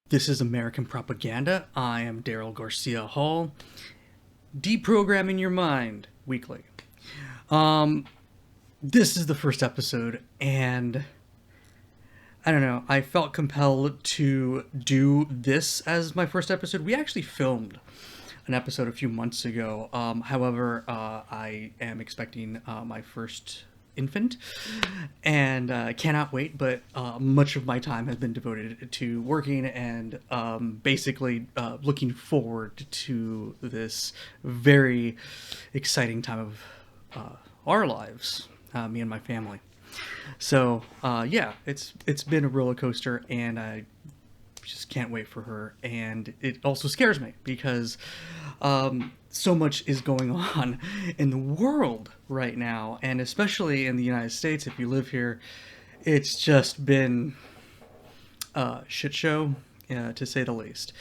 This is American Propaganda. I am Daryl Garcia Hall. Deprogramming Your Mind weekly. This is the first episode, and I don't know, I felt compelled to do this as my first episode. We actually filmed an episode a few months ago. However, I am expecting my first infant, and cannot wait, but much of my time has been devoted to working and basically looking forward to this very exciting time of our lives, me and my family. So yeah, it's been a roller coaster, and I just can't wait for her. And it also scares me because so much is going on in the world right now, and especially in the United States. If you live here, it's just been a shit show, to say the least.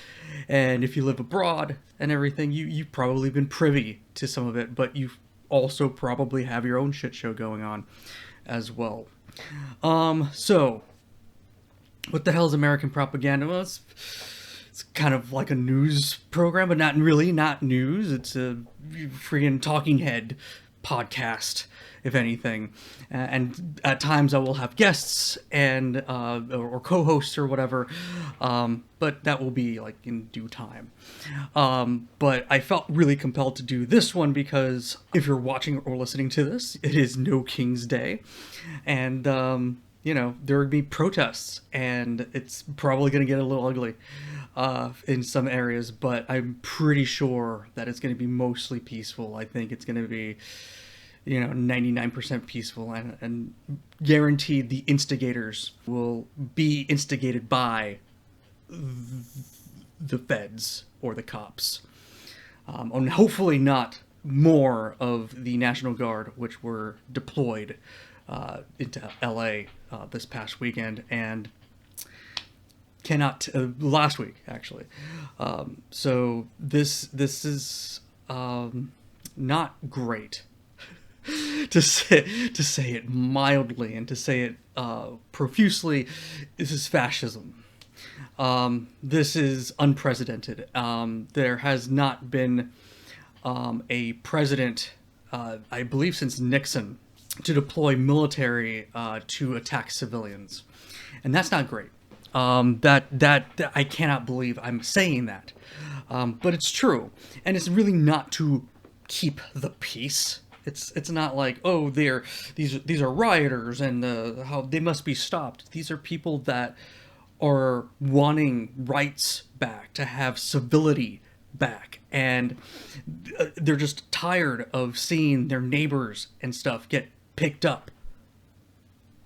And if you live abroad and everything, you've probably been privy to some of it, but you also probably have your own shit show going on as well. So what the hell is American Propaganda? Well, it's kind of like a news program, but not really, not news. It's a freaking talking head podcast, if anything. And at times I will have guests and or co-hosts or whatever, but that will be like in due time. But I felt really compelled to do this one because if you're watching or listening to this, it is No King's Day, and you know, there would be protests, and it's probably going to get a little ugly in some areas, but I'm pretty sure that it's going to be mostly peaceful. I think it's going to be, 99% peaceful, and guaranteed the instigators will be instigated by the feds or the cops. And hopefully not more of the National Guard, which were deployed into LA this past weekend, and cannot last week actually. So this is not great to say it mildly, and to say it profusely. This is fascism. This is unprecedented. There has not been a president, I believe, since Nixon, to deploy military to attack civilians, and that's not great. That I cannot believe I'm saying that, but it's true, and it's really not to keep the peace. It's not like, oh, these are rioters and how they must be stopped. These are people that are wanting rights back, to have civility back, and they're just tired of seeing their neighbors and stuff get picked up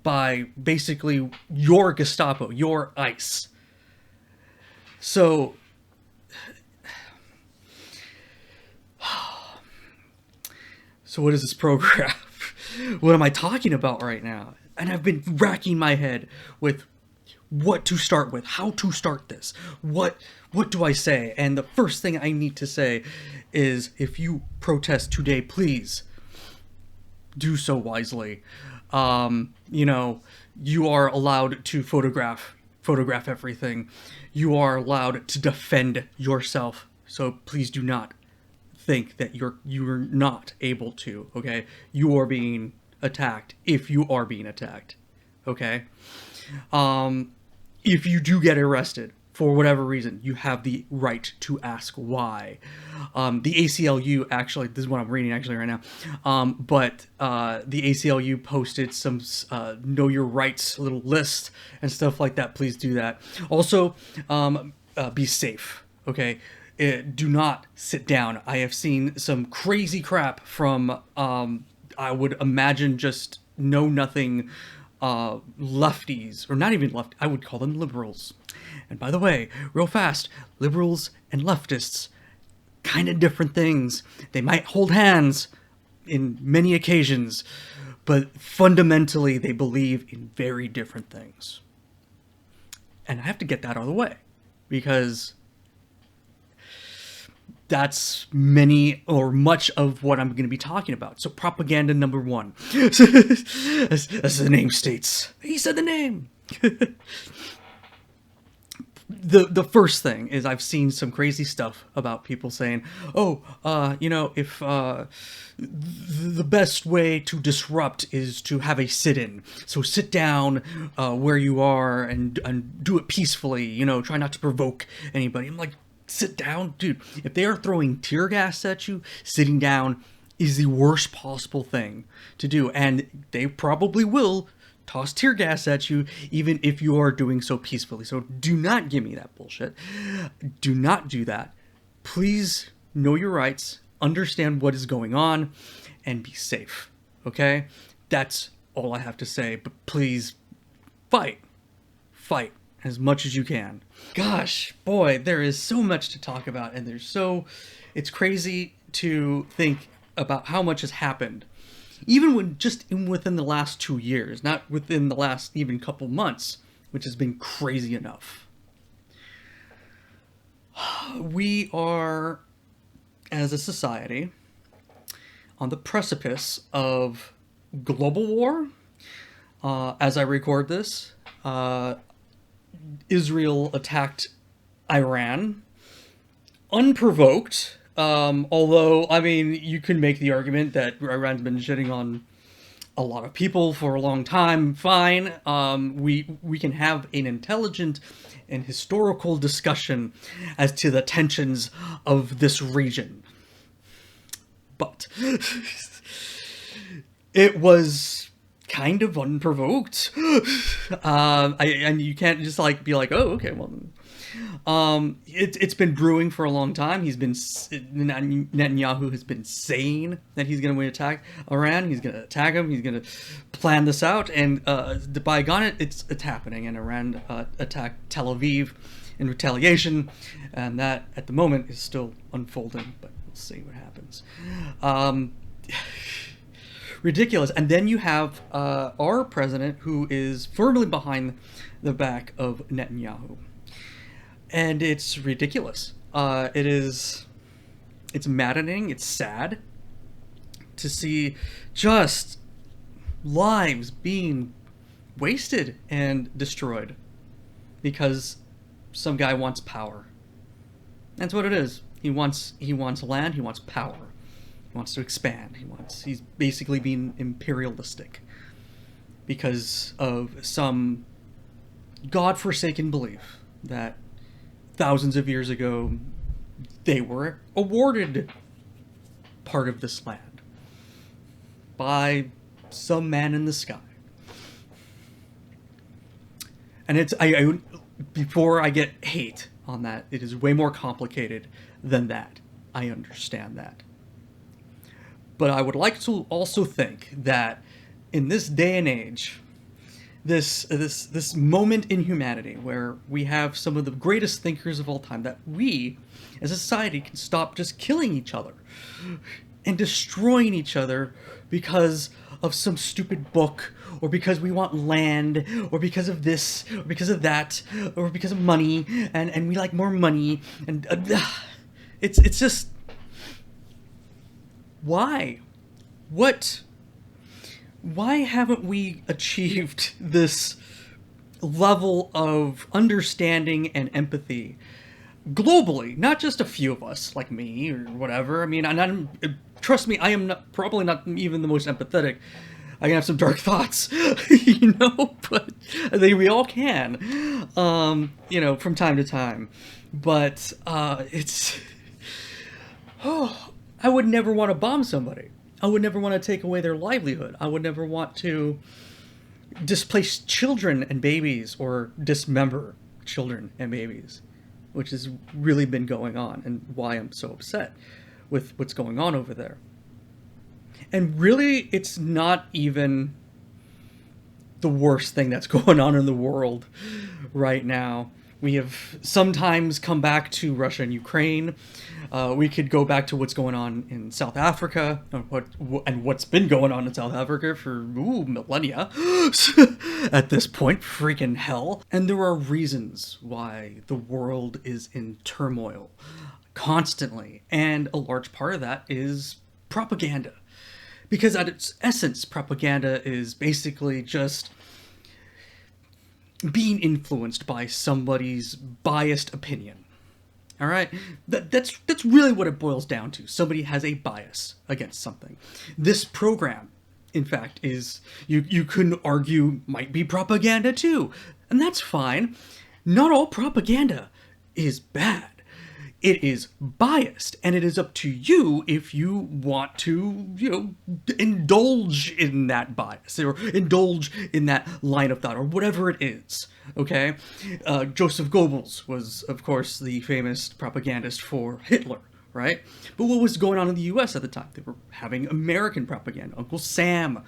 by basically your Gestapo, your ICE. So what is this program? What am I talking about right now? And I've been racking my head with what to start with, how to start this, what do I say? And the first thing I need to say is, if you protest today, please do so wisely. You are allowed to photograph everything. You are allowed to defend yourself. So please do not think that you're not able to. Okay, you are being attacked if you are being attacked. Okay, if you do get arrested for whatever reason, you have the right to ask why. The ACLU, actually, this is what I'm reading actually right now, but the ACLU posted some know your rights little list and stuff like that. Please do that. Also, be safe, okay? Do not sit down. I have seen some crazy crap from, I would imagine, just know-nothing lefties, or not even left, I would call them liberals. And by the way, real fast, liberals and leftists, kind of different things. They might hold hands in many occasions, but fundamentally they believe in very different things. And I have to get that out of the way, because that's many or much of what I'm going to be talking about. So propaganda number one, as the name states. He said the name. the first thing is I've seen some crazy stuff about people saying, "Oh, if the best way to disrupt is to have a sit-in, so sit down where you are and do it peacefully. Try not to provoke anybody." I'm like, sit down, dude. If they are throwing tear gas at you, sitting down is the worst possible thing to do, and they probably will toss tear gas at you, even if you are doing so peacefully. So do not give me that bullshit. Do not do that. Please know your rights, understand what is going on, and be safe. Okay? That's all I have to say. But please, fight. Fight as much as you can. Gosh, boy, there is so much to talk about, and it's crazy to think about how much has happened. Even within the last 2 years, not within the last even couple months, which has been crazy enough. We are, as a society, on the precipice of global war. As I record this, Israel attacked Iran unprovoked. Although, I mean, you can make the argument that Iran's been shitting on a lot of people for a long time. Fine. We can have an intelligent and historical discussion as to the tensions of this region. But it was kind of unprovoked. And you can't just be like, oh, okay, well. It's been brewing for a long time. Netanyahu has been saying that he's going to attack Iran. He's going to attack him. He's going to plan this out. And by God, it's happening. And Iran attacked Tel Aviv in retaliation. And that, at the moment, is still unfolding. But we'll see what happens. Ridiculous. And then you have our president, who is firmly behind the back of Netanyahu. And it's ridiculous. It's maddening. It's sad to see just lives being wasted and destroyed because some guy wants power. That's what it is. He wants land. He wants power. He wants to expand. He's basically being imperialistic because of some godforsaken belief that thousands of years ago, they were awarded part of this land by some man in the sky. And before I get hate on that, it is way more complicated than that. I understand that. But I would like to also think that in this day and age, this moment in humanity where we have some of the greatest thinkers of all time, that we as a society can stop just killing each other and destroying each other because of some stupid book, or because we want land, or because of this, or because of that, or because of money, and we like more money, and it's just, why haven't we achieved this level of understanding and empathy globally? Not just a few of us, like me or whatever. I mean, trust me, I am probably not even the most empathetic. I can have some dark thoughts, but I think we all can, from time to time. But I would never want to bomb somebody. I would never want to take away their livelihood. I would never want to displace children and babies, or dismember children and babies, which has really been going on, and why I'm so upset with what's going on over there. And really, it's not even the worst thing that's going on in the world right now. We have sometimes come back to Russia and Ukraine. We could go back to what's going on in South Africa, and what's been going on in South Africa for millennia at this point. Freaking hell. And there are reasons why the world is in turmoil constantly. And a large part of that is propaganda. Because at its essence, propaganda is basically just being influenced by somebody's biased opinion. All right, that's really what it boils down to. Somebody has a bias against something. This program, in fact, is you couldn't argue might be propaganda too, and that's fine. Not all propaganda is bad. It is biased, and it is up to you if you want to, indulge in that bias or indulge in that line of thought or whatever it is. Okay, Joseph Goebbels was, of course, the famous propagandist for Hitler, right? But what was going on in the U.S. at the time? They were having American propaganda. Uncle Sam,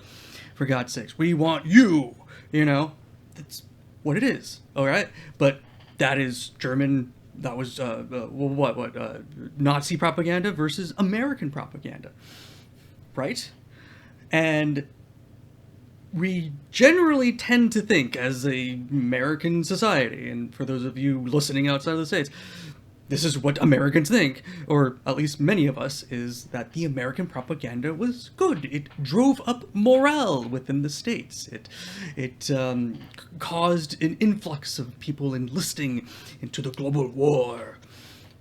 for God's sakes, we want you. That's what it is. All right, but that is German. That was Nazi propaganda versus American propaganda, right? And we generally tend to think, as a American society, and for those of you listening outside of the States, this is what Americans think, or at least many of us, is that the American propaganda was good. It drove up morale within the States. It caused an influx of people enlisting into the global war.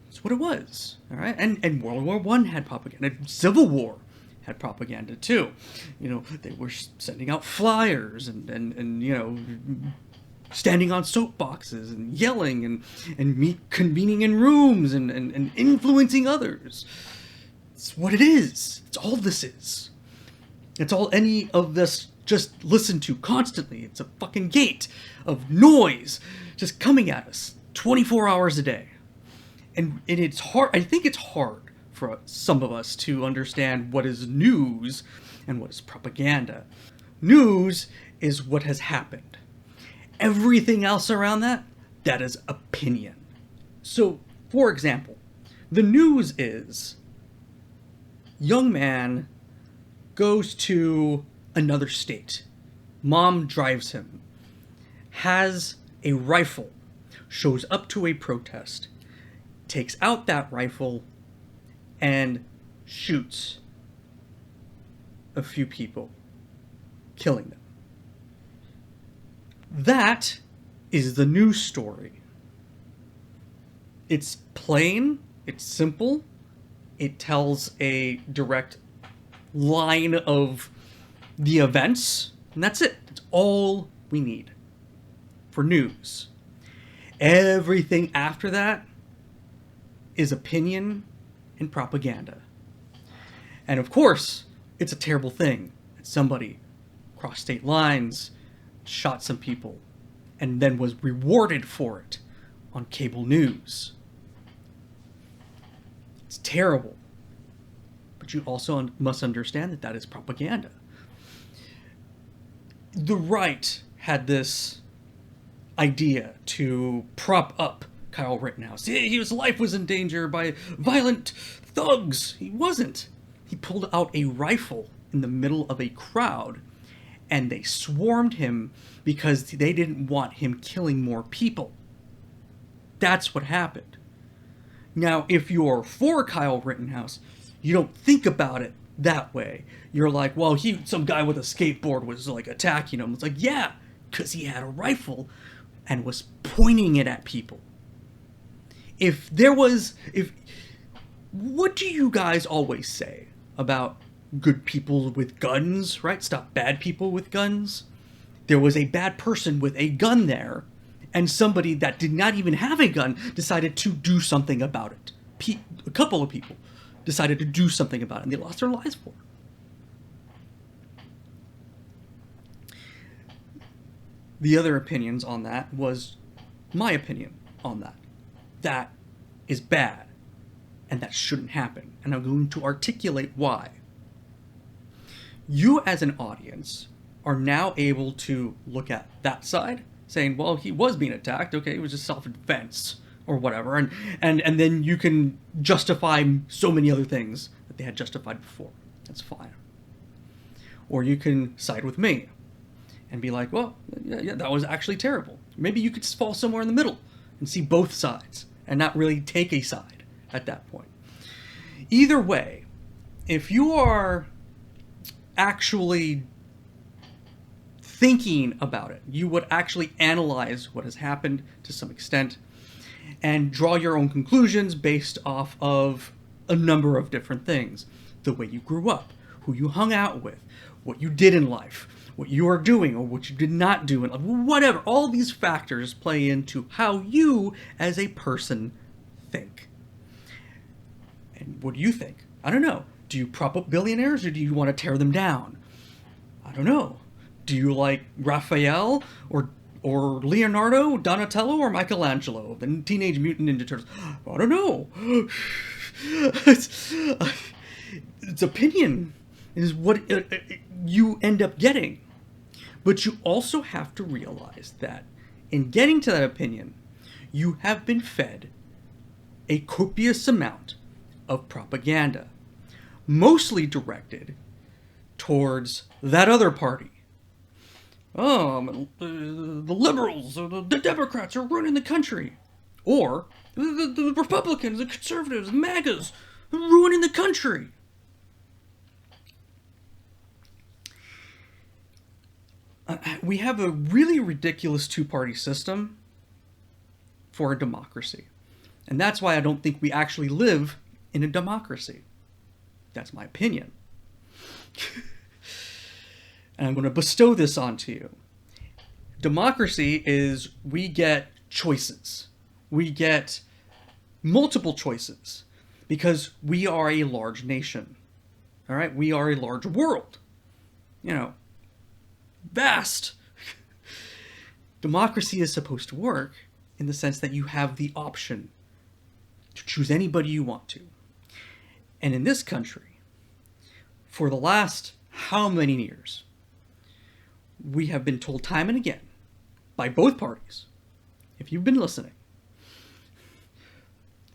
That's what it was, all right? And World War I had propaganda. Civil War had propaganda too. They were sending out flyers and standing on soapboxes and yelling and convening in rooms and influencing others. It's what it is. It's all this is. It's all any of this just listen to constantly. It's a fucking gate of noise just coming at us 24 hours a day. And it's hard. I think it's hard for some of us to understand what is news and what is propaganda. News is what has happened. Everything else around that is opinion. So, for example, the news is young man goes to another state. Mom drives him. Has a rifle. Shows up to a protest. Takes out that rifle and shoots a few people, killing them. That is the news story. It's plain, it's simple, it tells a direct line of the events, and that's it. That's all we need for news. Everything after that is opinion and propaganda. And of course, it's a terrible thing that somebody crossed state lines, shot some people, and then was rewarded for it on cable news. It's terrible. But you also must understand that is propaganda. The right had this idea to prop up Kyle Rittenhouse. His life was in danger by violent thugs. He wasn't. He pulled out a rifle in the middle of a crowd, and they swarmed him because they didn't want him killing more people. That's what happened. Now, if you're for Kyle Rittenhouse, you don't think about it that way. You're like, well, some guy with a skateboard was like attacking him. It's like, yeah, because he had a rifle and was pointing it at people. What do you guys always say about good people with guns, right? Stop bad people with guns. There was a bad person with a gun there, and somebody that did not even have a gun decided to do something about it. A couple of people decided to do something about it, and they lost their lives for it. The other opinions on that was my opinion on that. That is bad, and that shouldn't happen, and I'm going to articulate why. You as an audience are now able to look at that side, saying, well, he was being attacked, okay, it was just self-defense, or whatever, and then you can justify so many other things that they had justified before. That's fine. Or you can side with me and be like, well, yeah, that was actually terrible. Maybe you could fall somewhere in the middle and see both sides and not really take a side at that point. Either way, if you are actually thinking about it. You would actually analyze what has happened to some extent and draw your own conclusions based off of a number of different things. The way you grew up, who you hung out with, what you did in life, what you are doing or what you did not do in life, whatever. All these factors play into how you as a person think. And what do you think? I don't know. Do you prop up billionaires or do you want to tear them down? I don't know. Do you like Raphael or Leonardo, Donatello, or Michelangelo, the Teenage Mutant Ninja Turtles? I don't know. It's opinion is what you end up getting. But you also have to realize that in getting to that opinion, you have been fed a copious amount of propaganda, mostly directed towards that other party. The liberals or the Democrats are running the country. Or the Republicans, the conservatives, the MAGAs, are ruining the country. We have a really ridiculous two-party system for a democracy. And that's why I don't think we actually live in a democracy. That's my opinion. And I'm going to bestow this onto you. Democracy is we get choices. We get multiple choices because we are a large nation. All right? We are a large world. You know, vast. Democracy is supposed to work in the sense that you have the option to choose anybody you want to. And in this country, for the last how many years, we have been told time and again by both parties, if you've been listening,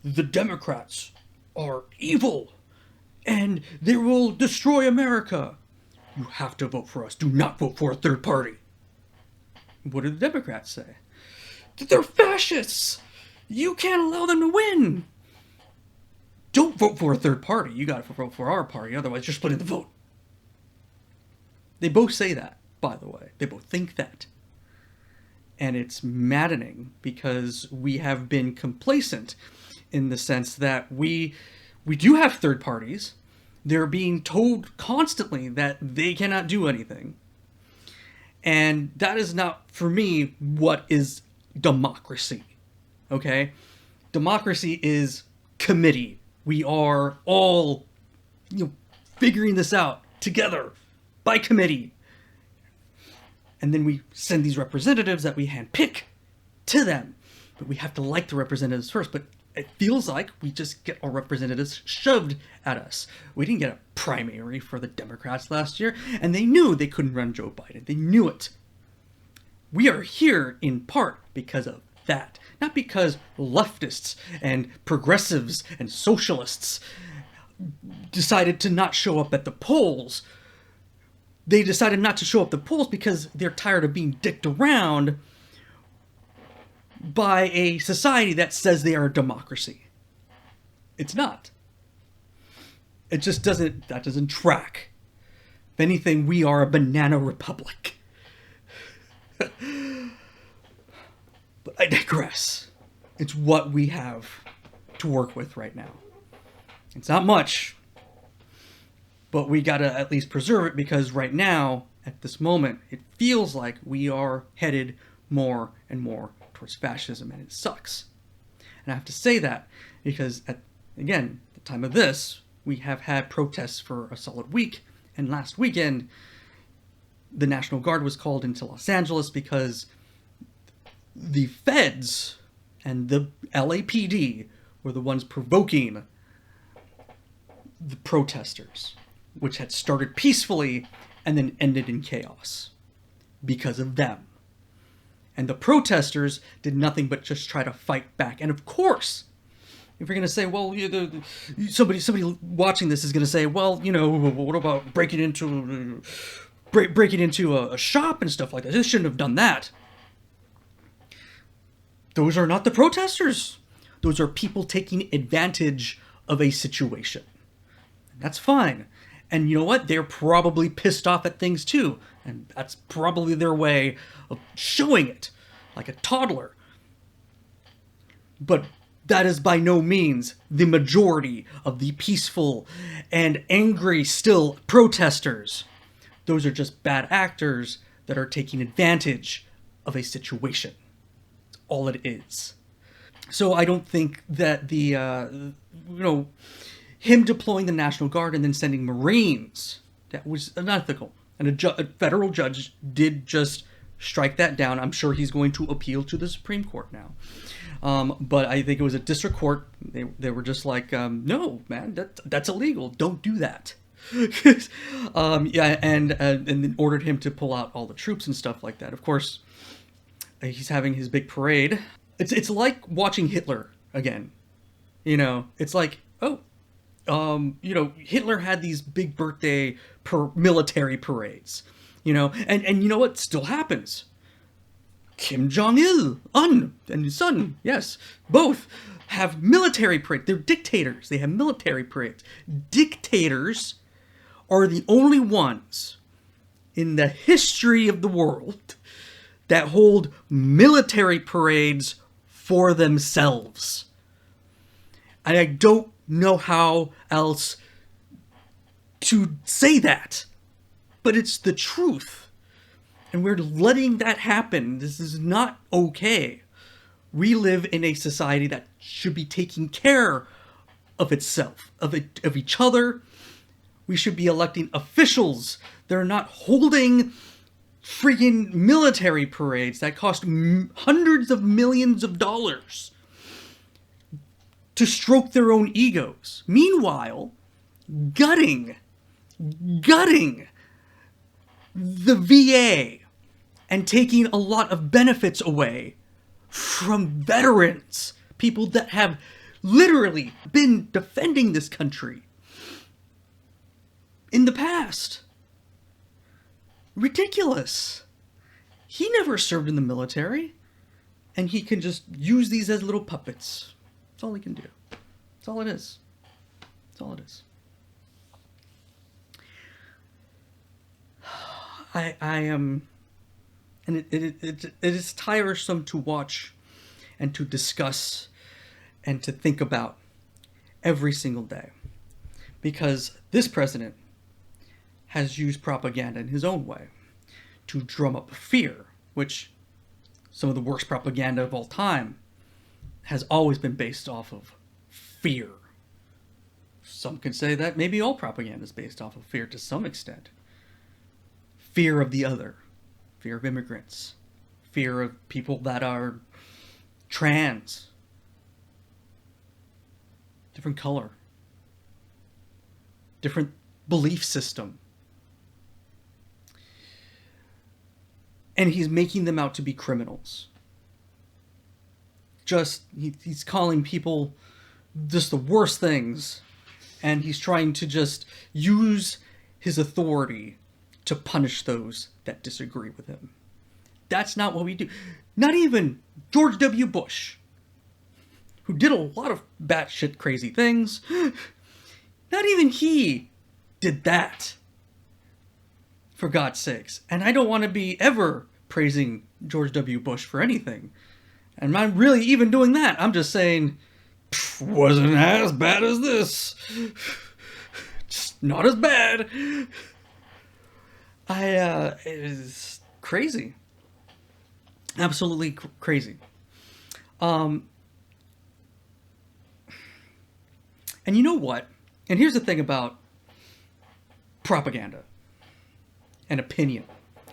the Democrats are evil and they will destroy America. You have to vote for us. Do not vote for a third party. What do the Democrats say? They're fascists. You can't allow them to win. Don't vote for a third party. You got to vote for our party. Otherwise, you're splitting the vote. They both say that, by the way. They both think that. And it's maddening because we have been complacent in the sense that we do have third parties. They're being told constantly that they cannot do anything. And that is not, for me, what is democracy. Okay? Democracy is committee. We are all, figuring this out together by committee. And then we send these representatives that we handpick to them. But we have to like the representatives first. But it feels like we just get our representatives shoved at us. We didn't get a primary for the Democrats last year, and they knew they couldn't run Joe Biden. They knew it. We are here in part because of that. Not because leftists and progressives and socialists decided to not show up at the polls. They decided not to show up at the polls because they're tired of being dicked around by a society that says they are a democracy. It's not. It just doesn't track. If anything, we are a banana republic. But I digress. It's what we have to work with right now. It's not much, but we gotta at least preserve it because right now, at this moment, it feels like we are headed more and more towards fascism, and it sucks. And I have to say that because, again, the time of this, we have had protests for a solid week, and last weekend, the National Guard was called into Los Angeles because the feds and the LAPD were the ones provoking the protesters, which had started peacefully and then ended in chaos because of them. And the protesters did nothing but just try to fight back. And of course, if you're going to say, well, somebody watching this is going to say, well, what about breaking into a shop and stuff like that? They shouldn't have done that. Those are not the protesters. Those are people taking advantage of a situation. And that's fine. And you know what? They're probably pissed off at things too. And that's probably their way of showing it, like a toddler. But that is by no means the majority of the peaceful and angry still protesters. Those are just bad actors that are taking advantage of a situation. That's all it is. So I don't think that him deploying the National Guard and then sending Marines, that was unethical. And a federal judge did just strike that down. I'm sure he's going to appeal to the Supreme Court now. But I think it was a district court. They were just like, no, man, that's illegal. Don't do that. And then ordered him to pull out all the troops and stuff like that. Of course, he's having his big parade. It's like watching Hitler again. It's like, Hitler had these big birthday military parades. And you know what still happens? Kim Jong-il and his son, yes, both have military parades. They're dictators. They have military parades. Dictators are the only ones in the history of the world that hold military parades for themselves. And I don't know how else to say that, but it's the truth. And we're letting that happen. This is not okay. We live in a society that should be taking care of itself, of each other. We should be electing officials. They're not holding freaking military parades that cost hundreds of millions of dollars to stroke their own egos. Meanwhile, gutting the VA and taking a lot of benefits away from veterans, people that have literally been defending this country in the past. Ridiculous. He never served in the military, and he can just use these as little puppets. That's all he can do. That's all it is. That's all it is. I am, and it is tiresome to watch and to discuss and to think about every single day, because this president has used propaganda in his own way to drum up fear, which some of the worst propaganda of all time has always been based off of fear. Some could say that maybe all propaganda is based off of fear to some extent. Fear of the other, fear of immigrants, fear of people that are trans, different color, different belief system. And he's making them out to be criminals. He's calling people just the worst things, and he's trying to just use his authority to punish those that disagree with him. That's not what we do. Not even George W. Bush, who did a lot of batshit crazy things, not even he did that. For God's sakes. And I don't want to be ever praising George W. Bush for anything. And I'm not really even doing that. I'm just saying, wasn't as bad as this. Just not as bad. It is crazy. Absolutely crazy. And you know what? And here's the thing about propaganda and opinion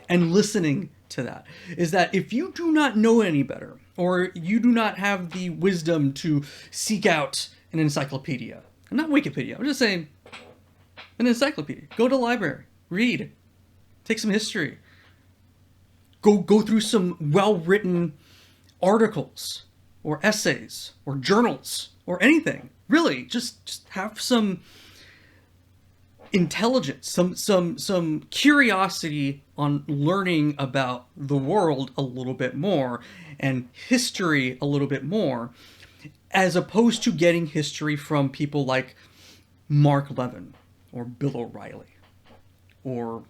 and listening to that, is that if you do not know any better, or you do not have the wisdom to seek out an encyclopedia, and not Wikipedia, I'm just saying an encyclopedia, go to the library, read, take some history, go through some well-written articles or essays or journals or anything. Really, just have some intelligence, some curiosity on learning about the world a little bit more and history a little bit more, as opposed to getting history from people like Mark Levin or Bill O'Reilly or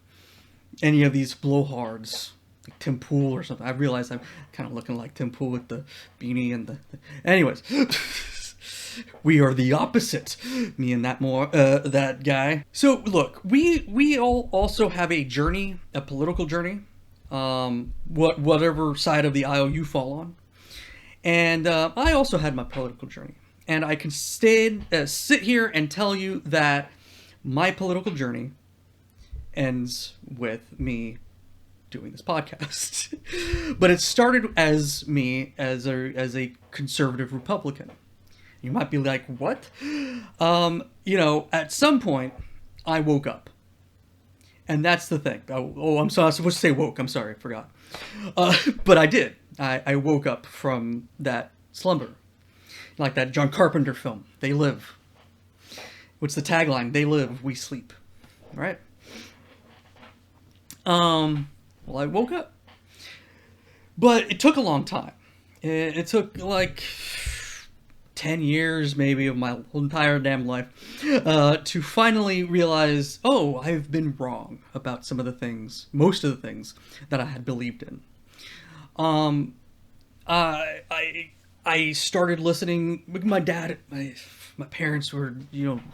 any of these blowhards like Tim Pool or something. I realize I'm kind of looking like Tim Pool with the beanie and the... Anyways, we are the opposite, me and that guy. So look, we all also have a journey, a political journey, whatever side of the aisle you fall on. And I also had my political journey. And I can sit here and tell you that my political journey ends with me doing this podcast. But it started as me as a conservative Republican. You might be like, what? At some point, I woke up. And that's the thing. I'm sorry, I was supposed to say woke. I'm sorry, I forgot. But I did. I woke up from that slumber. Like that John Carpenter film, They Live. What's the tagline? They live, we sleep. Right? Well, I woke up. But it took a long time. It took like 10 years maybe of my entire damn life to finally realize, oh, I've been wrong about some of the things, most of the things that I had believed in. I started listening with my dad. My parents were,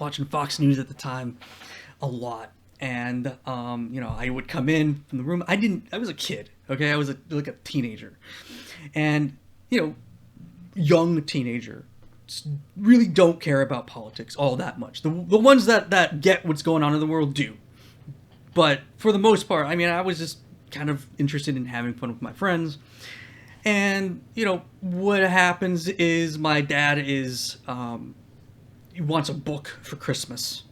watching Fox News at the time a lot. And, I would come in from the room. I was a kid, okay? I was like a teenager. And, young teenager. Really don't care about politics all that much. The ones that get what's going on in the world do. But for the most part, I was just kind of interested in having fun with my friends. And, what happens is my dad he wants a book for Christmas.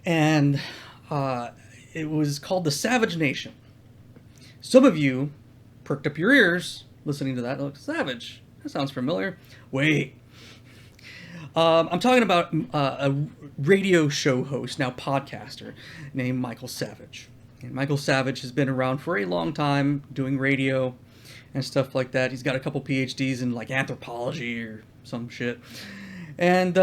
And it was called The Savage Nation. Some of you perked up your ears listening to that. Like, Savage, that sounds familiar. Wait. I'm talking about a radio show host, now podcaster, named Michael Savage. And Michael Savage has been around for a long time doing radio and stuff like that. He's got a couple PhDs in like anthropology or some shit. And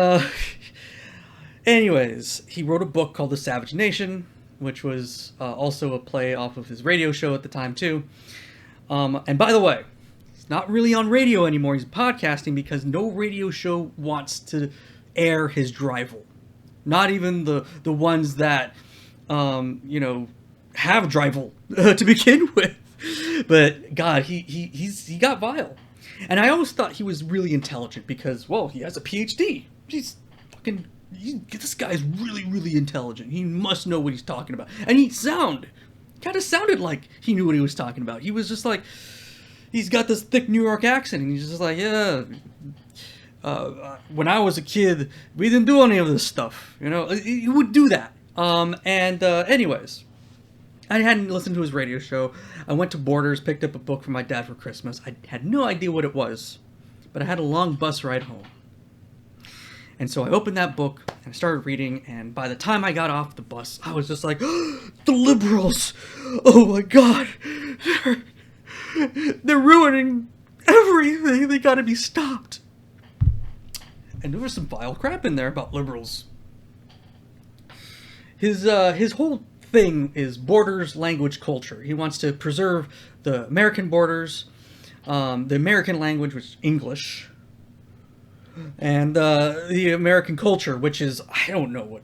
anyways, he wrote a book called The Savage Nation, which was also a play off of his radio show at the time too. And by the way, he's not really on radio anymore. He's podcasting because no radio show wants to air his drivel. Not even the ones that, have drivel to begin with. But God, he got vile. And I always thought he was really intelligent because, well, he has a PhD. This guy's really, really intelligent. He must know what he's talking about. And he kind of sounded like he knew what he was talking about. He was just like, he's got this thick New York accent, and he's just like, yeah, when I was a kid, we didn't do any of this stuff. He would do that. Anyways, I hadn't listened to his radio show. I went to Borders, picked up a book for my dad for Christmas. I had no idea what it was, but I had a long bus ride home. And so I opened that book and I started reading, and by the time I got off the bus, I was just like, oh, the liberals! Oh my God! They're ruining everything! They gotta be stopped! And there was some vile crap in there about liberals. His whole thing is borders, language, culture. He wants to preserve the American borders, the American language, which is English, and the American culture, which is, I don't know what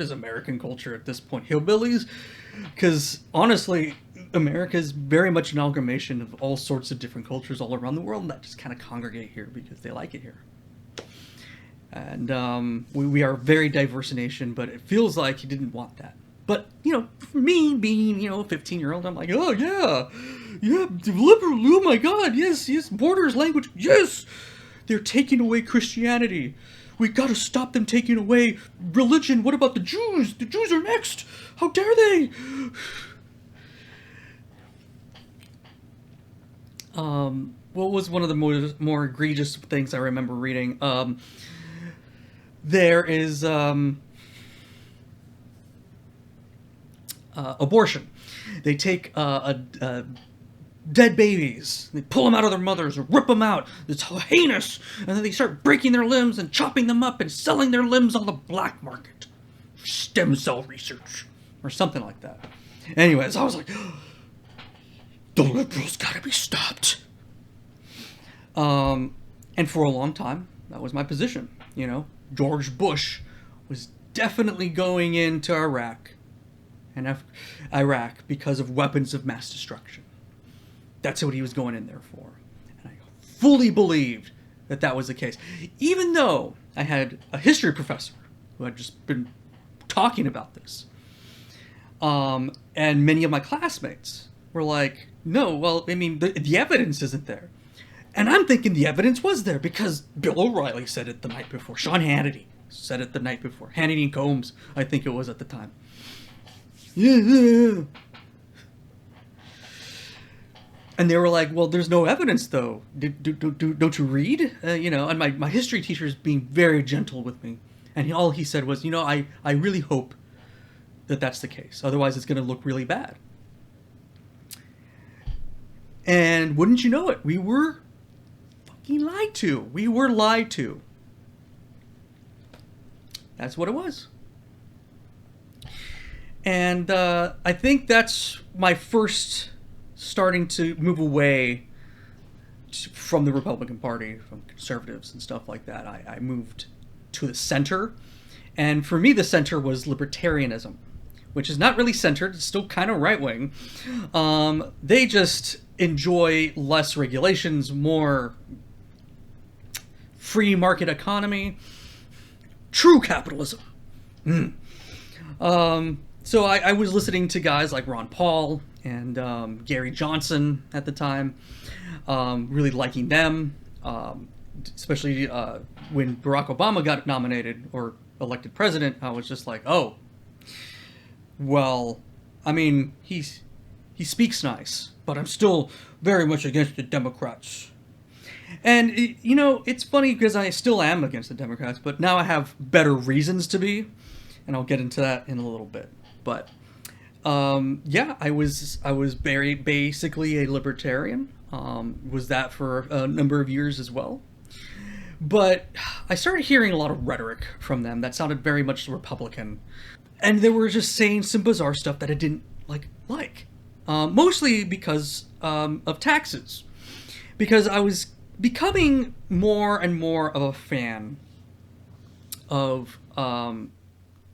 is American culture at this point? Hillbillies? Because honestly, America is very much an amalgamation of all sorts of different cultures all around the world that just kind of congregate here because they like it here. And we are a very diverse nation, but it feels like he didn't want that. But, for me, being, a 15-year-old, I'm like, oh, yeah, liberal, oh my God, yes, borders, language, yes, they're taking away Christianity. We gotta stop them taking away religion. What about the Jews? The Jews are next. How dare they? What was one of the more egregious things I remember reading? There is abortion. They take dead babies. They pull them out of their mothers or rip them out. It's heinous. And then they start breaking their limbs and chopping them up and selling their limbs on the black market. Stem cell research. Or something like that. Anyways, I was like, the liberals gotta be stopped. And for a long time, that was my position. You know, George Bush was definitely going into Iraq because of weapons of mass destruction. That's what he was going in there for. And I fully believed that that was the case. Even though I had a history professor who had just been talking about this. And many of my classmates were like, no, well, I mean, the evidence isn't there. And I'm thinking the evidence was there because Bill O'Reilly said it the night before. Sean Hannity said it the night before. Hannity and Combs, I think it was at the time. Yeah. And they were like, well, there's no evidence, though. Don't you read? You know, and my history teacher is being very gentle with me. And all he said was, you know, I really hope that that's the case. Otherwise, it's going to look really bad. And wouldn't you know it, we were fucking lied to. We were lied to. That's what it was. And I think that's my first starting to move away from the Republican Party, from conservatives and stuff like that. I moved to the center. And for me, the center was libertarianism, which is not really centered. It's still kind of right-wing. They just enjoy less regulations, more free market economy, true capitalism. So I was listening to guys like Ron Paul and Gary Johnson at the time, really liking them, especially when Barack Obama got nominated or elected president. I was just like, oh, well, I mean, he speaks nice, but I'm still very much against the Democrats. And, you know, it's funny because I still am against the Democrats, but now I have better reasons to be, and I'll get into that in a little bit. But, yeah, I was very basically a libertarian. Was that for a number of years as well. But I started hearing a lot of rhetoric from them that sounded very much Republican. And they were just saying some bizarre stuff that I didn't like. Mostly because of taxes. Because I was becoming more and more of a fan of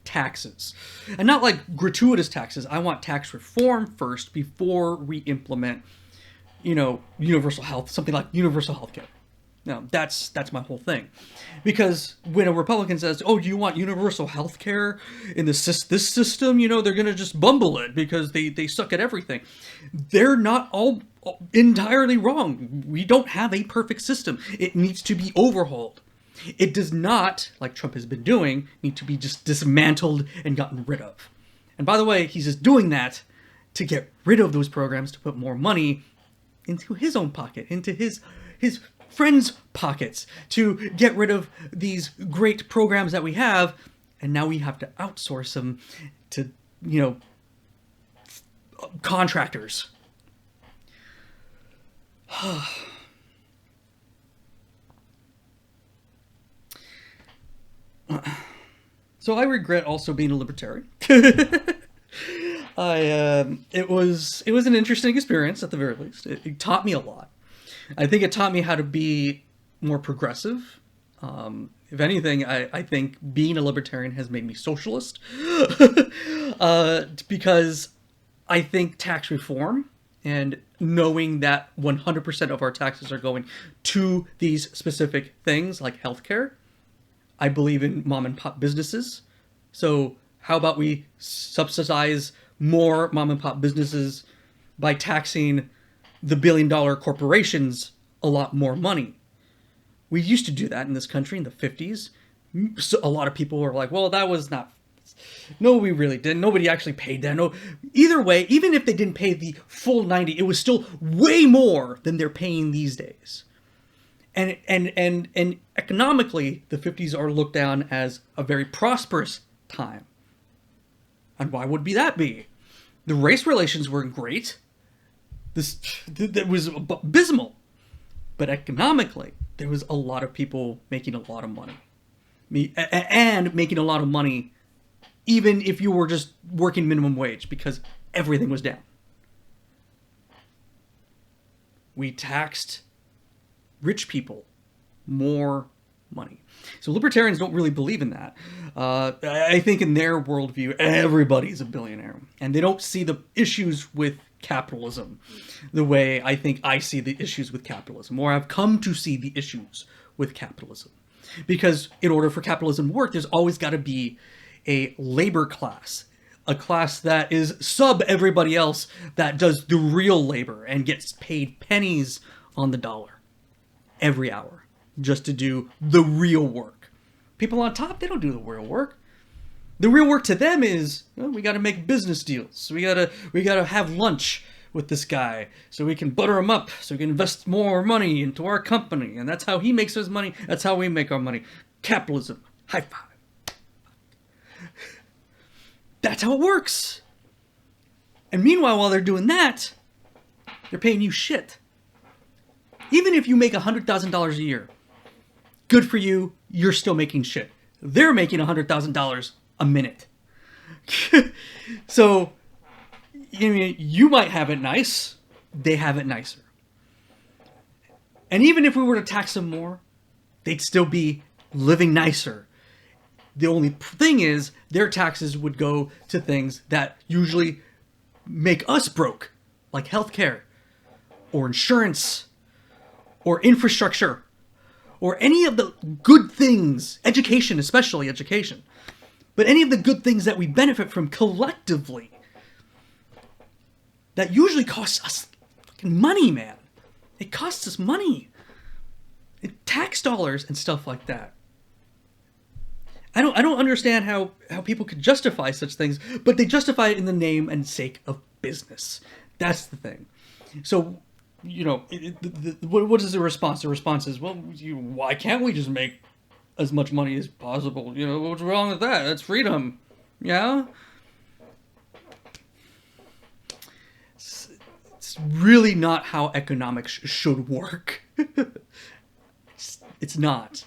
taxes. And not like gratuitous taxes. I want tax reform first before we implement, you know, universal health, something like universal health care. No, that's my whole thing. Because when a Republican says, oh, do you want universal health care in this system? You know, they're going to just bumble it because they suck at everything. They're not all entirely wrong. We don't have a perfect system. It needs to be overhauled. It does not, like Trump has been doing, need to be just dismantled and gotten rid of. And by the way, he's just doing that to get rid of those programs, to put more money into his own pocket, into his friends' pockets, to get rid of these great programs that we have, and now we have to outsource them to, you know, contractors. So I regret also being a libertarian. It was an interesting experience at the very least. It taught me a lot. I think it taught me how to be more progressive. If anything, I think being a libertarian has made me socialist. Because I think tax reform and knowing that 100% of our taxes are going to these specific things like healthcare. I believe in mom and pop businesses. So how about we subsidize more mom and pop businesses by taxing the billion-dollar corporations a lot more money? We used to do that in this country in the 50s. So a lot of people were like, well, that was not... No, we really didn't. Nobody actually paid that. No, either way, even if they didn't pay the full 90, it was still way more than they're paying these days. And economically, the 50s are looked down as a very prosperous time. And why would that be? The race relations weren't great. This that was abysmal. But economically, there was a lot of people making a lot of money. And making a lot of money even if you were just working minimum wage, because everything was down. We taxed rich people more money. So libertarians don't really believe in that. I think in their worldview, everybody's a billionaire. And they don't see the issues with capitalism the way I think I see the issues with capitalism, or I've come to see the issues with capitalism. Because in order for capitalism to work, there's always got to be a labor class, a class that is sub everybody else that does the real labor and gets paid pennies on the dollar every hour just to do the real work. People on top, they don't do the real work. The real work to them is, well, we got to make business deals. We gotta have lunch with this guy so we can butter him up, so we can invest more money into our company, and that's how he makes his money. That's how we make our money. Capitalism. High five. That's how it works. And meanwhile, while they're doing that, they're paying you shit. Even if you make $100,000 a year, good for you, you're still making shit. They're making $100,000 a minute. So, I mean, you might have it nice, they have it nicer. And even if we were to tax them more, they'd still be living nicer. The only thing is, their taxes would go to things that usually make us broke, like healthcare, or insurance, or infrastructure, or any of the good things, education, especially education, but any of the good things that we benefit from collectively, that usually costs us fucking money, man. It costs us money. Tax dollars and stuff like that. I don't understand how people could justify such things, but they justify it in the name and sake of business. That's the thing. So, you know, what is the response? The response is, well, why can't we just make as much money as possible? You know, what's wrong with that? That's freedom. Yeah? It's really not how economics should work. It's not.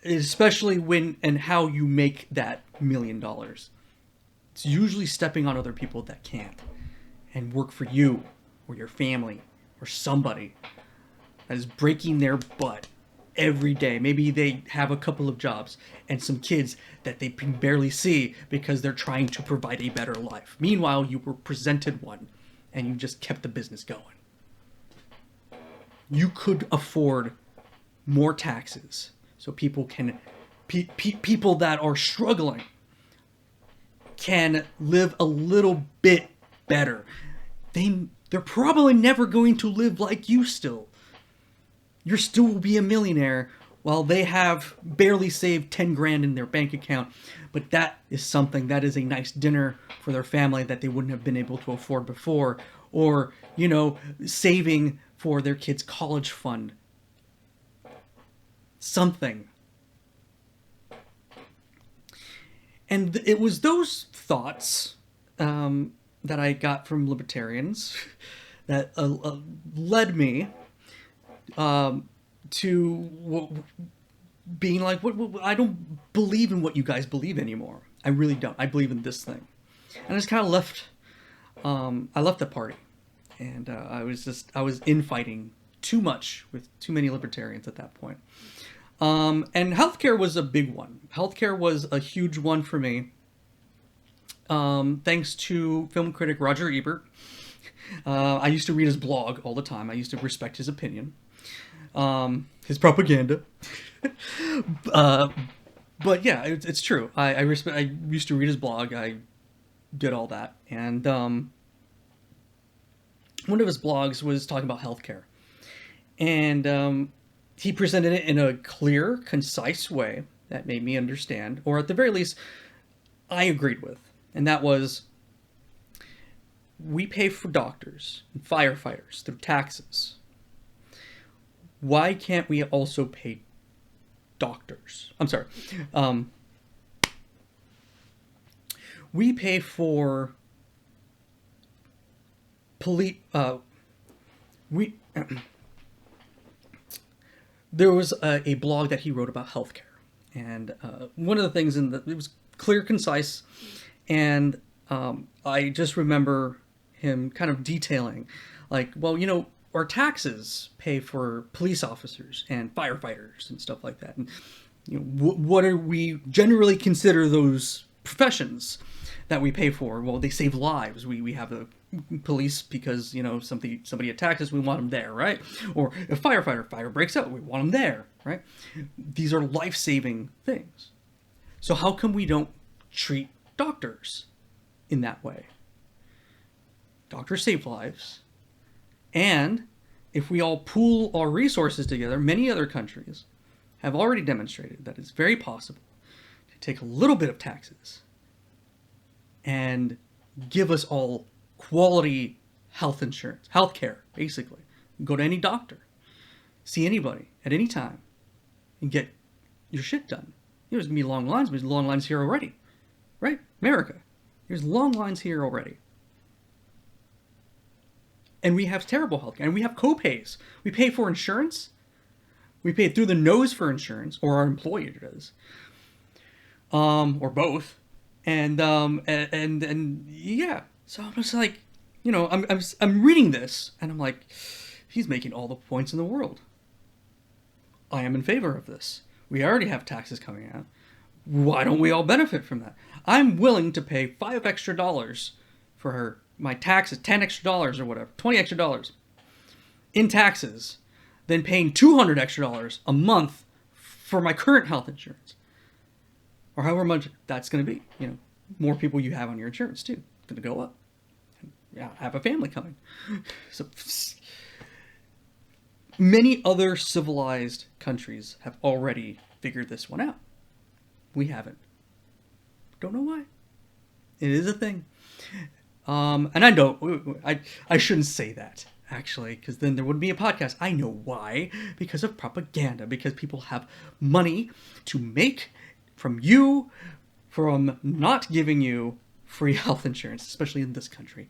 Especially when and how you make that $1 million. It's usually stepping on other people that can't and work for you or your family or somebody that is breaking their butt every day. Maybe they have a couple of jobs and some kids that they can barely see because they're trying to provide a better life. Meanwhile, you were presented one and you just kept the business going. You could afford more taxes so people can people that are struggling can live a little bit better. They're probably never going to live like you still. You're still will be a millionaire while they have barely saved 10 grand in their bank account. But that is something, that is a nice dinner for their family that they wouldn't have been able to afford before. Or, you know, saving for their kids' college fund. Something. And it was those thoughts that I got from libertarians that led me to being like, I don't believe in what you guys believe anymore. I really don't. I believe in this thing. And I just kind of left. I left the party, and I was infighting too much with too many libertarians at that point. And healthcare was a big one. Healthcare was a huge one for me. Thanks to film critic Roger Ebert. I used to read his blog all the time. I used to respect his opinion. His propaganda. But yeah, it's true. I used to read his blog. I did all that. And one of his blogs was talking about healthcare. And he presented it in a clear, concise way that made me understand, or at the very least, I agreed with. And that was, we pay for doctors and firefighters through taxes. Why can't we also pay doctors? I'm sorry. We pay for we there was a blog that he wrote about healthcare, and one of the things it was clear, concise, and I just remember him kind of detailing, like, well, our taxes pay for police officers and firefighters and stuff like that, and what do we generally consider those professions that we pay for? Well, they save lives. We have the police because somebody attacks us, we want them there, right? Or a fire breaks out, we want them there, right? These are life-saving things. So how come we don't treat doctors in that way? Doctors save lives, and if we all pool our resources together, many other countries have already demonstrated that it's very possible to take a little bit of taxes and give us all quality health insurance, health care, basically. Go to any doctor, see anybody at any time, and get your shit done. There's going to be long lines, but there's long lines here already, right? America, there's long lines here already. And we have terrible health care, and we have co-pays. We pay for insurance. We pay through the nose for insurance, or our employer does, or both. And yeah. So I'm just like, I'm reading this, and I'm like, he's making all the points in the world. I am in favor of this. We already have taxes coming out. Why don't we all benefit from that? I'm willing to pay $5 extra for my taxes, $10 extra or whatever, $20 extra in taxes, than paying $200 extra a month for my current health insurance, or however much that's going to be. More people you have on your insurance too, it's going to go up. Yeah, I have a family coming. So many other civilized countries have already figured this one out. We haven't. Don't know why. It is a thing. And I shouldn't say that, actually, because then there wouldn't be a podcast. I know why. Because of propaganda. Because people have money to make from you, from not giving you free health insurance, especially in this country.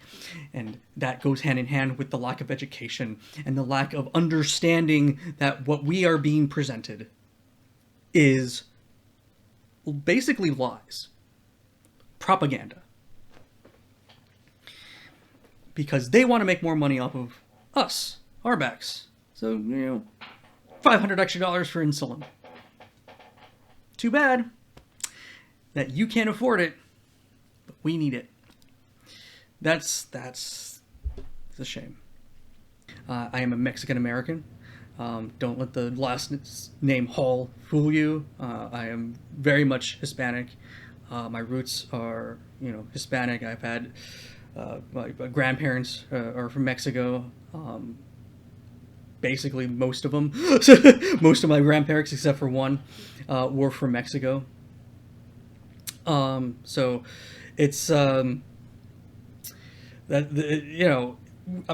And that goes hand in hand with the lack of education and the lack of understanding that what we are being presented is basically lies. Propaganda. Because they want to make more money off of us, our backs. So, $500 extra for insulin. Too bad that you can't afford it, but we need it. That's a shame. I am a Mexican American. Don't let the last name Hall fool you. I am very much Hispanic. My roots are, Hispanic. I've had my grandparents are from Mexico. Basically, most of them. Most of my grandparents, except for one, were from Mexico. So it's I'm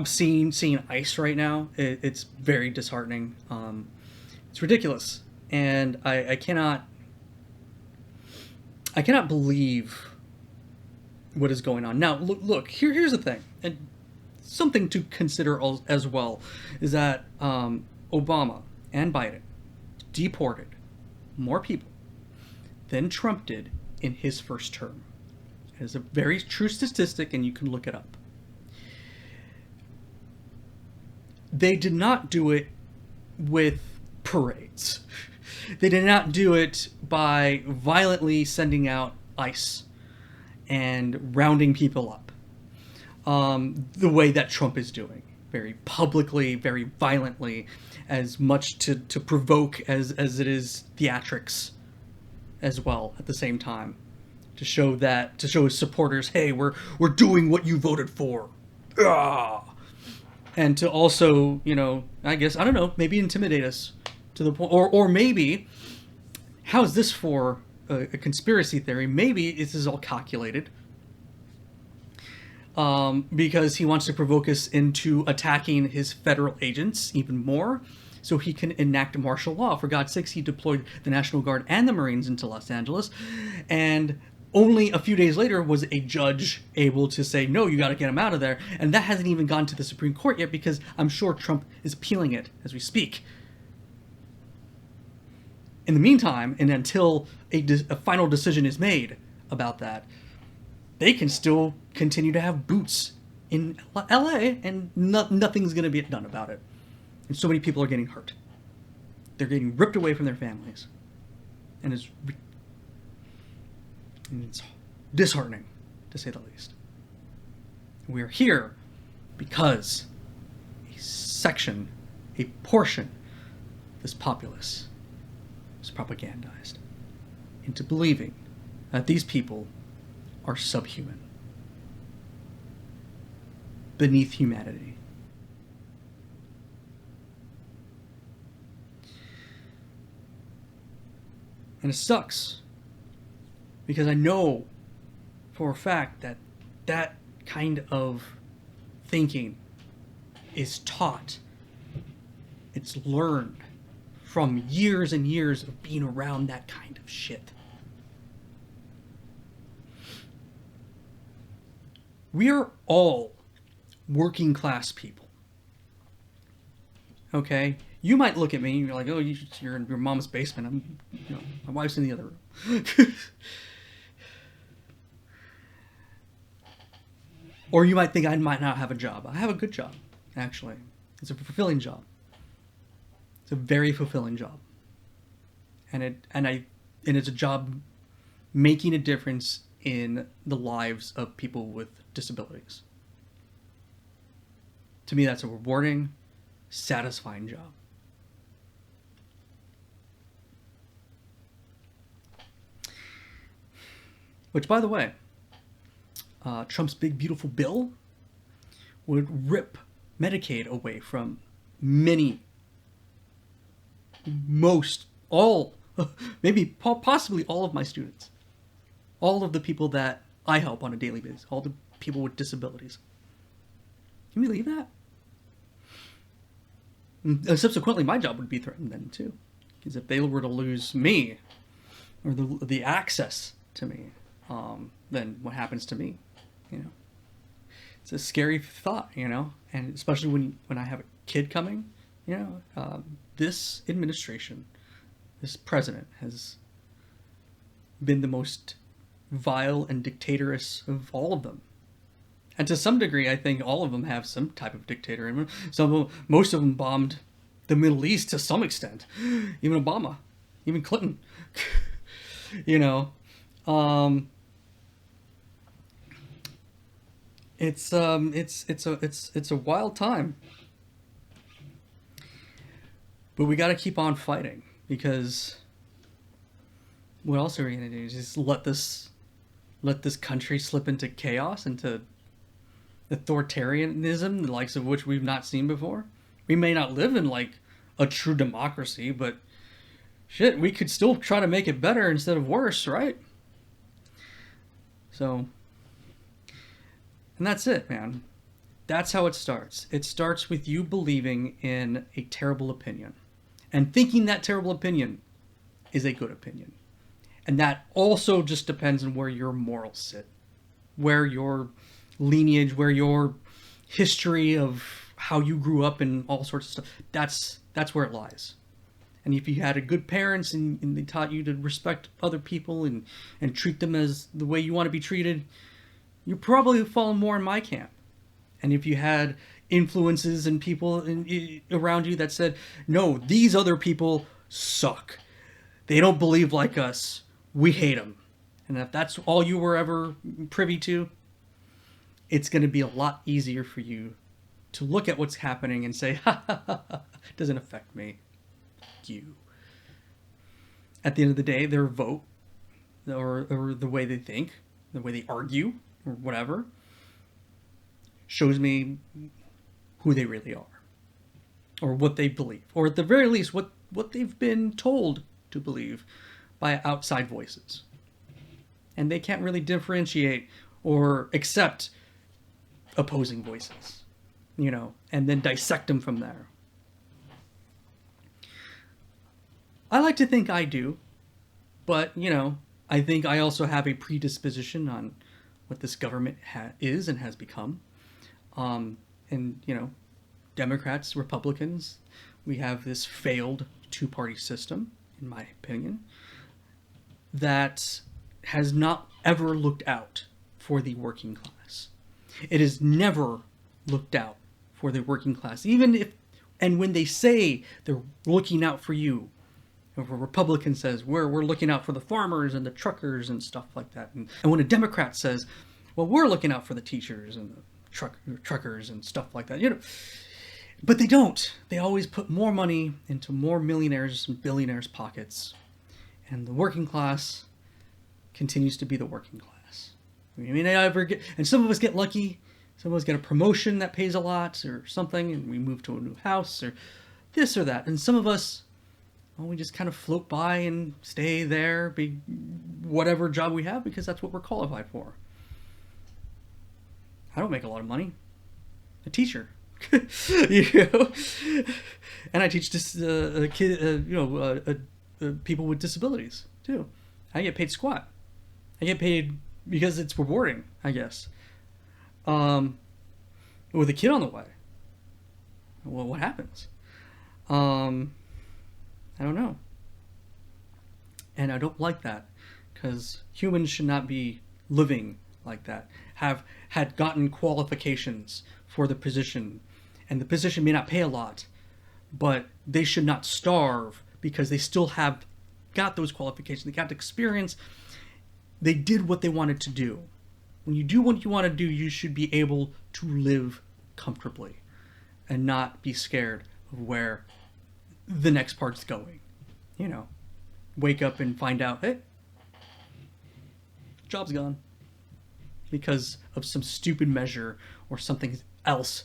seeing ice right now. It's very disheartening. It's ridiculous, and I cannot believe what is going on now. Look. Here's the thing, and something to consider as well is that Obama and Biden deported more people than Trump did in his first term. It is a very true statistic, and you can look it up. They did not do it with parades. They did not do it by violently sending out ICE and rounding people up the way that Trump is doing. Very publicly, very violently, as much to provoke as it is theatrics as well at the same time. To show his supporters, hey, we're doing what you voted for. Ah! And to also, I guess, I don't know, maybe intimidate us to the point, or maybe, how is this for a conspiracy theory? Maybe this is all calculated because he wants to provoke us into attacking his federal agents even more so he can enact martial law. For God's sakes, he deployed the National Guard and the Marines into Los Angeles, and only a few days later was a judge able to say, no, you got to get him out of there. And that hasn't even gone to the Supreme Court yet, because I'm sure Trump is appealing it as we speak. In the meantime, and until a final decision is made about that, they can still continue to have boots in LA, and nothing's going to be done about it. And so many people are getting hurt. They're getting ripped away from their families. And it's disheartening, to say the least. We're here because a portion of this populace is propagandized into believing that these people are subhuman, beneath humanity. And it sucks, because I know for a fact that that kind of thinking is taught. It's learned from years and years of being around that kind of shit. We are all working class people. Okay? You might look at me and you're like, oh, you're in your mom's basement. My wife's in the other room. Or you might think I might not have a job. I have a good job, actually. It's a fulfilling job. It's a very fulfilling job. And it's a job making a difference in the lives of people with disabilities. To me, that's a rewarding, satisfying job. Which, by the way, Trump's big beautiful bill would rip Medicaid away from maybe possibly all of my students. All of the people that I help on a daily basis. All the people with disabilities. Can you believe that? And subsequently, my job would be threatened then, too. Because if they were to lose me, or the access to me, then what happens to me? It's a scary thought, and especially when I have a kid coming, this administration, this president has been the most vile and dictatorous of all of them. And to some degree, I think all of them have some type of dictator in them. Most of them bombed the Middle East to some extent. Even Obama, even Clinton. It's a wild time. But we got to keep on fighting, because what else are we going to do? Just let this country slip into chaos, into authoritarianism, the likes of which we've not seen before? We may not live in like a true democracy, but shit, we could still try to make it better instead of worse, right? So, and that's it, man. That's how it starts. It starts with you believing in a terrible opinion and thinking that terrible opinion is a good opinion. And that also just depends on where your morals sit, where your lineage, where your history of how you grew up and all sorts of stuff. That's where it lies. And if you had a good parents and they taught you to respect other people and treat them as the way you want to be treated, you probably fall more in my camp. And if you had influences and people around you that said, no, these other people suck. They don't believe like us. We hate them. And if that's all you were ever privy to, it's going to be a lot easier for you to look at what's happening and say, it doesn't affect me. You. At the end of the day, their vote, or the way they think, the way they argue, or whatever, shows me who they really are, or what they believe, or at the very least what they've been told to believe by outside voices. And they can't really differentiate or accept opposing voices, and then dissect them from there. I like to think I do, but I think I also have a predisposition on what this government is and has become. And, Democrats, Republicans, we have this failed two-party system, in my opinion, that has not ever looked out for the working class. It has never looked out for the working class. Even if, and when they say they're looking out for you, if a Republican says we're looking out for the farmers and the truckers and stuff like that, and when a Democrat says, well, we're looking out for the teachers and the truckers and stuff like that, but they don't. They always put more money into more millionaires and billionaires' pockets, and the working class continues to be the working class. I mean, and some of us get lucky. Some of us get a promotion that pays a lot or something, and we move to a new house or this or that. And some of us, well, we just kind of float by and stay there, be whatever job we have, because that's what we're qualified for. I don't make a lot of money. A teacher. And I teach this people with disabilities too. I get paid squat. I get paid because it's rewarding, I guess. With a kid on the way, well, what happens? I don't know. And I don't like that, because humans should not be living like that. Have had gotten qualifications for the position, and the position may not pay a lot, but they should not starve because they still have got those qualifications. They got the experience. They did what they wanted to do. When you do what you want to do, you should be able to live comfortably and not be scared of where the next part's going. Wake up and find out, hey, job's gone because of some stupid measure or something else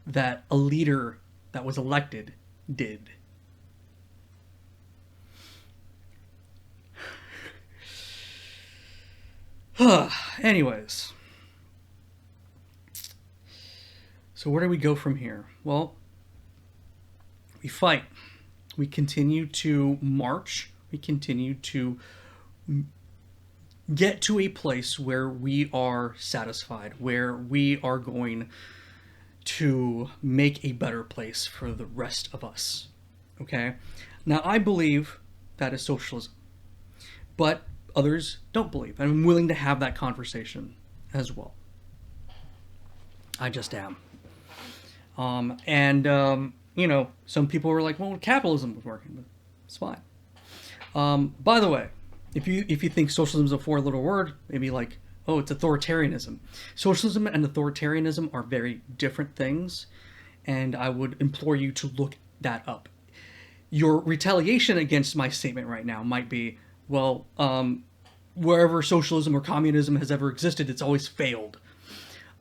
that a leader that was elected did. Anyways, so where do we go from here? Well, we fight. We continue to march. We continue to get to a place where we are satisfied, where we are going to make a better place for the rest of us. Okay? Now, I believe that is socialism, but others don't believe. I'm willing to have that conversation as well. I just am. Some people were like, well, capitalism was working, but it's fine. By the way, if you think socialism is a four-letter word, maybe like, oh, it's authoritarianism. Socialism and authoritarianism are very different things, and I would implore you to look that up. Your retaliation against my statement right now might be, well, wherever socialism or communism has ever existed, it's always failed.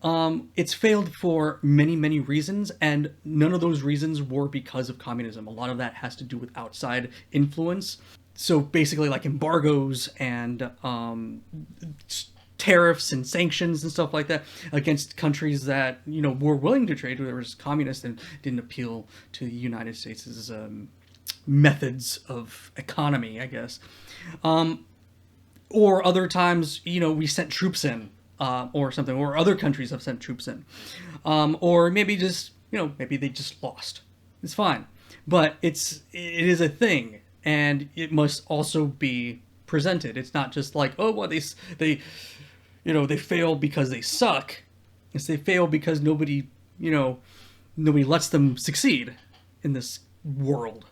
It's failed for many, many reasons, and none of those reasons were because of communism. A lot of that has to do with outside influence. So basically like embargoes and tariffs and sanctions and stuff like that against countries that, were willing to trade. There was communists and didn't appeal to the United States' methods of economy, I guess. Or other times, we sent troops in. Or something, or other countries have sent troops in, or maybe just maybe they just lost. It's fine, but it is a thing, and it must also be presented. It's not just like, oh, well, they fail because they suck. It's they fail because nobody lets them succeed in this world.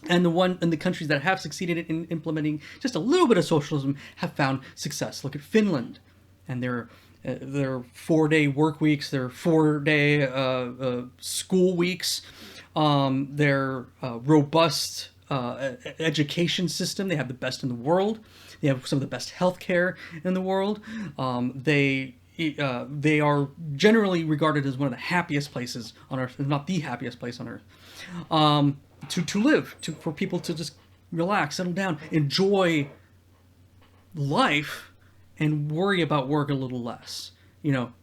And the countries that have succeeded in implementing just a little bit of socialism have found success. Look at Finland. And their 4-day work weeks, their 4-day school weeks, their robust education system. They have the best in the world. They have some of the best healthcare in the world. They are generally regarded as one of the happiest places on Earth, if not the happiest place on Earth, to live, for people to just relax, settle down, enjoy life, and worry about work a little less.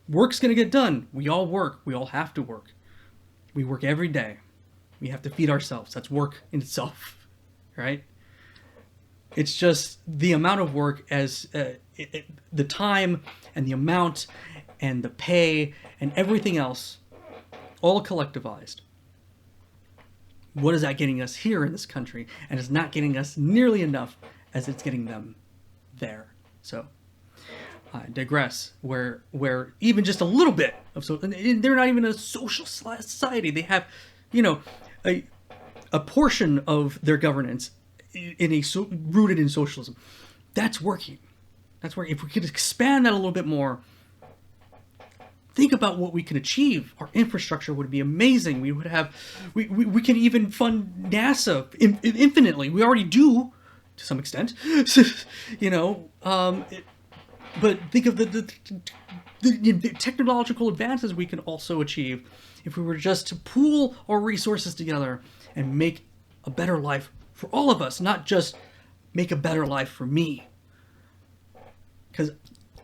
Work's going to get done. We all work. We all have to work. We work every day. We have to feed ourselves. That's work in itself, right? It's just the amount of work as the time and the amount and the pay and everything else, all collectivized. What is that getting us here in this country? And it's not getting us nearly enough as it's getting them there. So I digress. Where even just a little bit of they're not even a social society. They have, a portion of their governance rooted in socialism. That's working. That's working. If we could expand that a little bit more, think about what we can achieve. Our infrastructure would be amazing. We would have, we can even fund NASA infinitely. We already do, to some extent. But think of the technological advances we can also achieve if we were just to pool our resources together and make a better life for all of us, not just make a better life for me. Because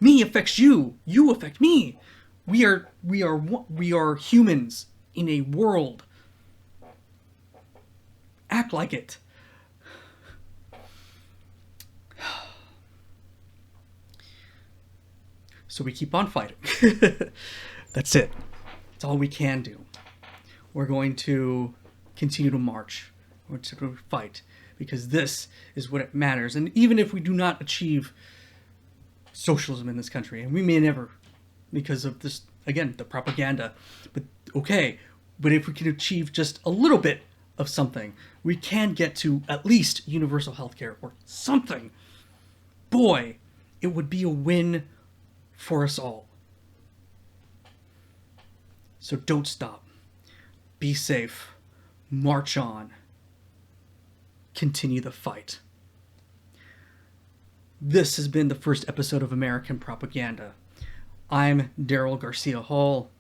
me affects you, you affect me. We are humans in a world. Act like it. So we keep on fighting. That's it. That's all we can do. We're going to continue to march. We're going to fight. Because this is what it matters. And even if we do not achieve socialism in this country, and we may never, because of this, again, the propaganda. But if we can achieve just a little bit of something, we can get to at least universal healthcare or something. Boy, it would be a win for us all. So don't stop. Be safe. March on. Continue the fight. This has been the first episode of American Propaganda. I'm Daryl Garcia Hall,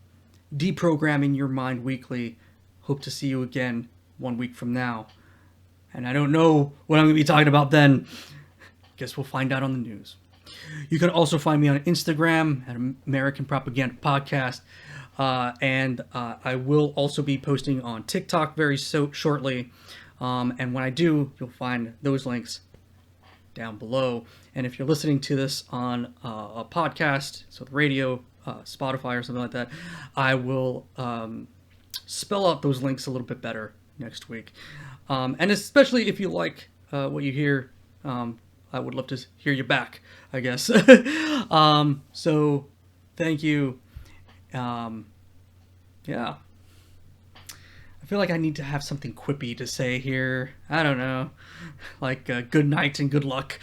deprogramming your mind weekly. Hope to see you again 1 week from now. And I don't know what I'm going to be talking about then. Guess we'll find out on the news. You can also find me on Instagram at American Propaganda Podcast. And I will also be posting on TikTok very shortly. And when I do, you'll find those links down below. And if you're listening to this on a podcast, so the radio, Spotify or something like that, I will spell out those links a little bit better next week. And especially if you like what you hear, I would love to hear you back, I guess. So thank you. Yeah. I feel like I need to have something quippy to say here. I don't know. Like good night and good luck.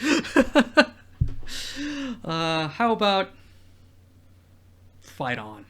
How about fight on?